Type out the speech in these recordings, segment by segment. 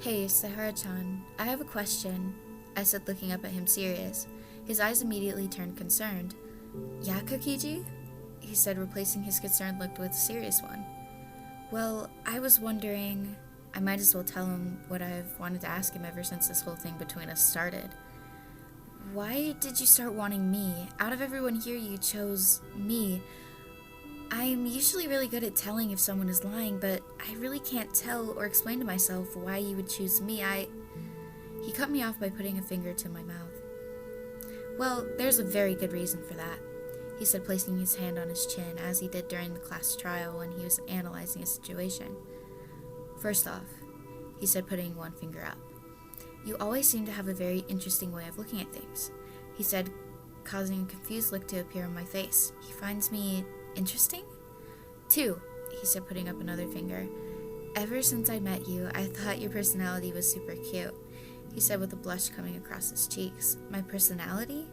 Hey, Saihara-chan, I have a question, I said, looking up at him serious. His eyes immediately turned concerned. Yeah, Kokichi? He said, replacing his concerned look with a serious one. Well, I was wondering... I might as well tell him what I've wanted to ask him ever since this whole thing between us started. Why did you start wanting me? Out of everyone here, you chose me. I'm usually really good at telling if someone is lying, but I really can't tell or explain to myself why you would choose me. He cut me off by putting a finger to my mouth. Well, there's a very good reason for that, he said, placing his hand on his chin, as he did during the class trial when he was analyzing a situation. First off, he said, putting one finger up, you always seem to have a very interesting way of looking at things, he said, causing a confused look to appear on my face. He finds me interesting? Two, he said, putting up another finger. Ever since I met you, I thought your personality was super cute, he said with a blush coming across his cheeks. My personality?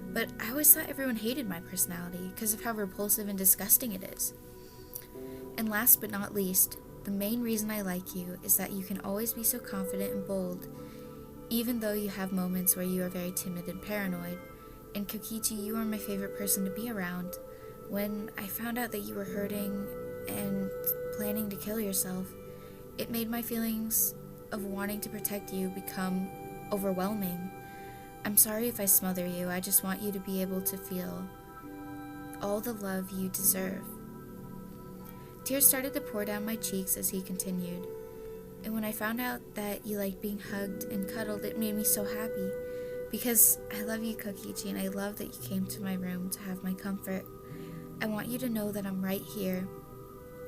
But I always thought everyone hated my personality because of how repulsive and disgusting it is. And last but not least, the main reason I like you is that you can always be so confident and bold, even though you have moments where you are very timid and paranoid. And Kokichi, you are my favorite person to be around. When I found out that you were hurting and planning to kill yourself, it made my feelings of wanting to protect you become overwhelming. I'm sorry if I smother you. I just want you to be able to feel all the love you deserve. Tears started to pour down my cheeks as he continued. And when I found out that you like being hugged and cuddled, it made me so happy. Because I love you, Kokichi, and I love that you came to my room to have my comfort. I want you to know that I'm right here.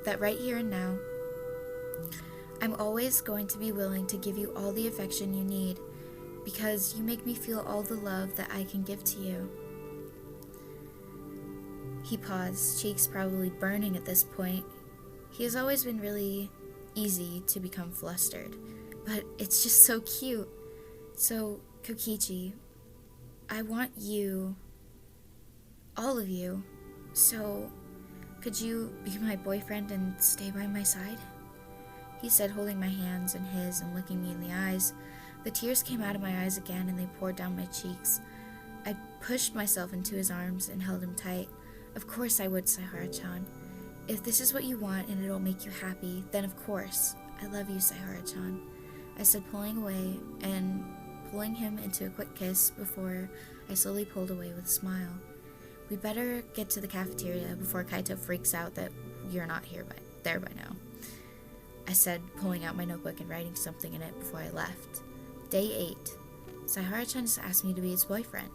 That right here and now, I'm always going to be willing to give you all the affection you need, because you make me feel all the love that I can give to you. He paused, cheeks probably burning at this point. He has always been really easy to become flustered, but it's just so cute. So, Kokichi, I want you, all of you, so could you be my boyfriend and stay by my side? He said, holding my hands in his and looking me in the eyes. The tears came out of my eyes again and they poured down my cheeks. I pushed myself into his arms and held him tight. Of course I would, Saihara-chan. If this is what you want and it'll make you happy, then of course. I love you, Saihara-chan, I said, pulling away and pulling him into a quick kiss before I slowly pulled away with a smile. We better get to the cafeteria before Kaito freaks out that you're not there by now, I said, pulling out my notebook and writing something in it before I left. Day 8. Saihara-chan just asked me to be his boyfriend.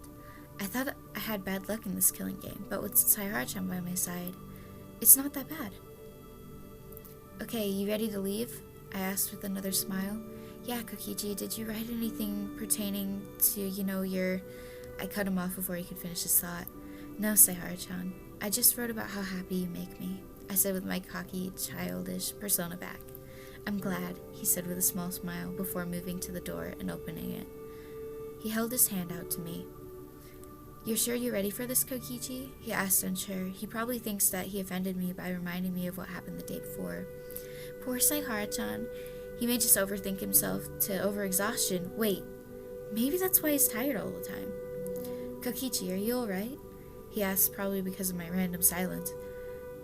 I thought I had bad luck in this killing game, but with Saihara-chan by my side, it's not that bad. Okay, you ready to leave? I asked with another smile. Yeah, Kokichi, did you write anything pertaining to, your... I cut him off before he could finish his thought. No, Saihara-chan. I just wrote about how happy you make me, I said with my cocky, childish persona back. I'm glad, he said with a small smile before moving to the door and opening it. He held his hand out to me. You're sure you're ready for this, Kokichi? He asked, unsure. He probably thinks that he offended me by reminding me of what happened the day before. Poor Saihara-chan. He may just overthink himself to overexhaustion. Wait, maybe that's why he's tired all the time. Kokichi, are you alright? He asked, probably because of my random silence.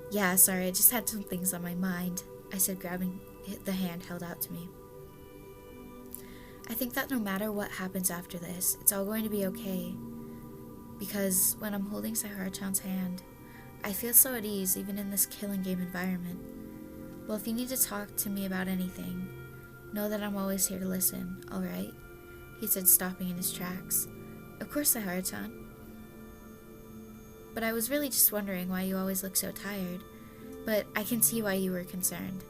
Yeah, sorry, I just had some things on my mind, I said, grabbing the hand held out to me. I think that no matter what happens after this, it's all going to be okay. Because when I'm holding Saihara-chan's hand, I feel so at ease even in this killing game environment. Well, if you need to talk to me about anything, know that I'm always here to listen, alright? He said, stopping in his tracks. Of course, Saihara-chan. But I was really just wondering why you always look so tired. But I can see why you were concerned,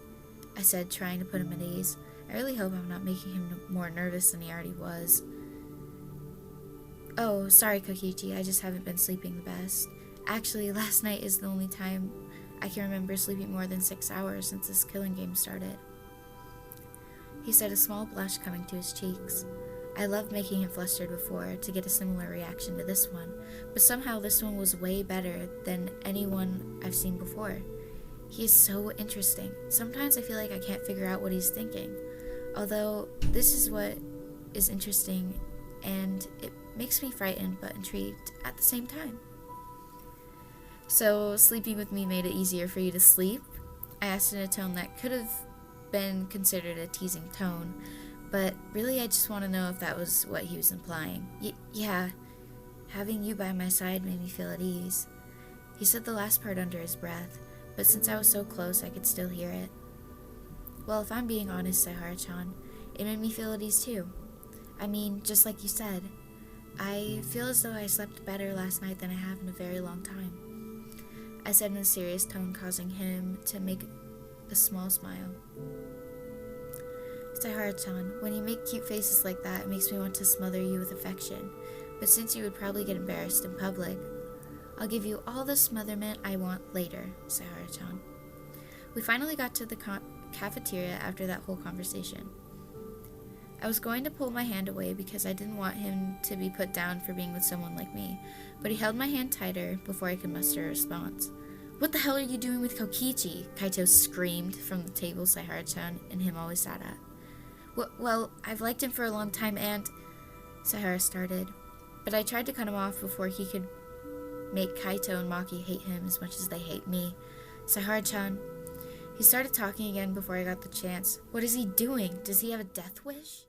I said, trying to put him at ease. I really hope I'm not making him more nervous than he already was. Oh, sorry, Kokichi, I just haven't been sleeping the best. Actually, last night is the only time I can remember sleeping more than 6 hours since this killing game started. He said, a small blush coming to his cheeks. I loved making him flustered before to get a similar reaction to this one, but somehow this one was way better than anyone I've seen before. He is so interesting. Sometimes I feel like I can't figure out what he's thinking. Although, this is what is interesting, and it makes me frightened but intrigued at the same time. So, sleeping with me made it easier for you to sleep? I asked in a tone that could have been considered a teasing tone, but really I just want to know if that was what he was implying. Yeah, having you by my side made me feel at ease. He said the last part under his breath, but since I was so close I could still hear it. Well, if I'm being honest, Saihara-chan, it made me feel at ease too. I mean, just like you said, I feel as though I slept better last night than I have in a very long time. I said in a serious tone, causing him to make a small smile. Saihara-chan, when you make cute faces like that, it makes me want to smother you with affection. But since you would probably get embarrassed in public, I'll give you all the smotherment I want later, Saihara-chan. We finally got to the cafeteria after that whole conversation. I was going to pull my hand away because I didn't want him to be put down for being with someone like me, but he held my hand tighter before I could muster a response. What the hell are you doing with Kokichi? Kaito screamed from the table Saihara-chan and him always sat at. Well, I've liked him for a long time and... Saihara started, but I tried to cut him off before he could make Kaito and Maki hate him as much as they hate me. Saihara-chan... He started talking again before I got the chance. What is he doing? Does he have a death wish?